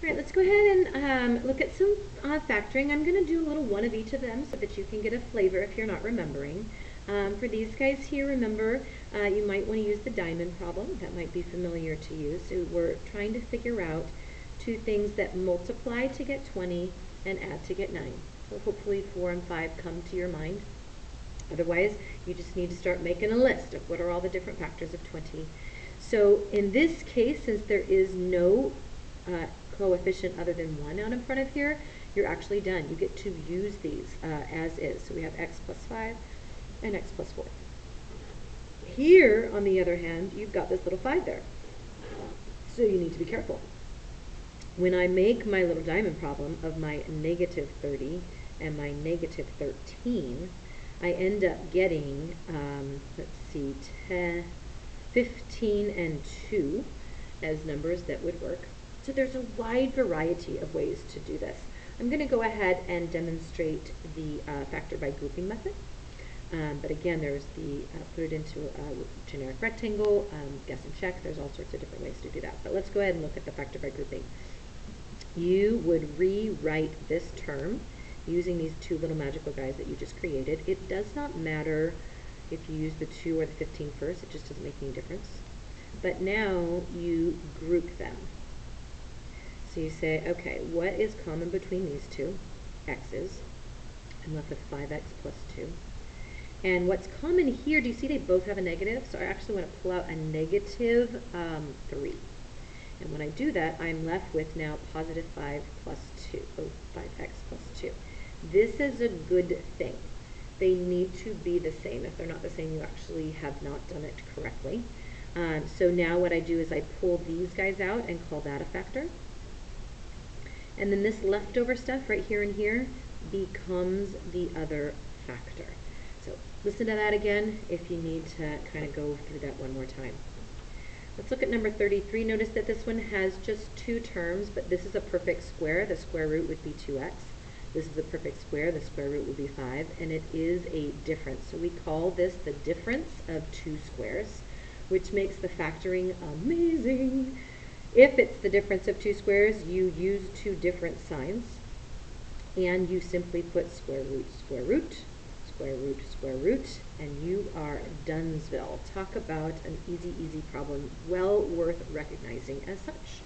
All right, let's go ahead and look at some factoring. I'm going to do a little one of each of them so that you can get a flavor if you're not remembering. For these guys here, remember, you might want to use the diamond problem. That might be familiar to you. So we're trying to figure out two things that multiply to get 20 and add to get 9. So hopefully 4 and 5 come to your mind. Otherwise, you just need to start making a list of what are all the different factors of 20. So in this case, since there is no coefficient other than 1 out in front of here, you're actually done. You get to use these as is. So we have x plus 5 and x plus 4. Here, on the other hand, you've got this little 5 there. So you need to be careful. When I make my little diamond problem of my negative 30 and my negative 13, I end up getting, let's see, 10, 15 and 2 as numbers that would work. So there's a wide variety of ways to do this. I'm going to go ahead and demonstrate the factor by grouping method. But again, there's the put it into a generic rectangle, guess and check. There's all sorts of different ways to do that. But let's go ahead and look at the factor by grouping. You would rewrite this term using these two little magical guys that you just created. It does not matter if you use the 2 or the 15 first. It just doesn't make any difference. But now you group them. So you say, okay, what is common between these two x's? I'm left with 5x plus 2. And what's common here, do you see they both have a negative? So I actually want to pull out a negative 3. And when I do that, I'm left with now positive 5 plus 2, 5x plus 2. This is a good thing. They need to be the same. If they're not the same, you actually have not done it correctly. So now what I do is I pull these guys out and call that a factor. And then this leftover stuff right here and here becomes the other factor. So listen to that again if you need to kind of go through that one more time. Let's look at number 33. Notice that this one has just 2 terms, but this is a perfect square. The square root would be 2x. This is a perfect square. The square root would be 5, and it is a difference. So we call this the difference of 2 squares, which makes the factoring amazing. If it's the difference of 2 squares, you use 2 different signs, and you simply put square root, square root, square root, square root, and you are donesville. Talk about an easy, easy problem, well worth recognizing as such.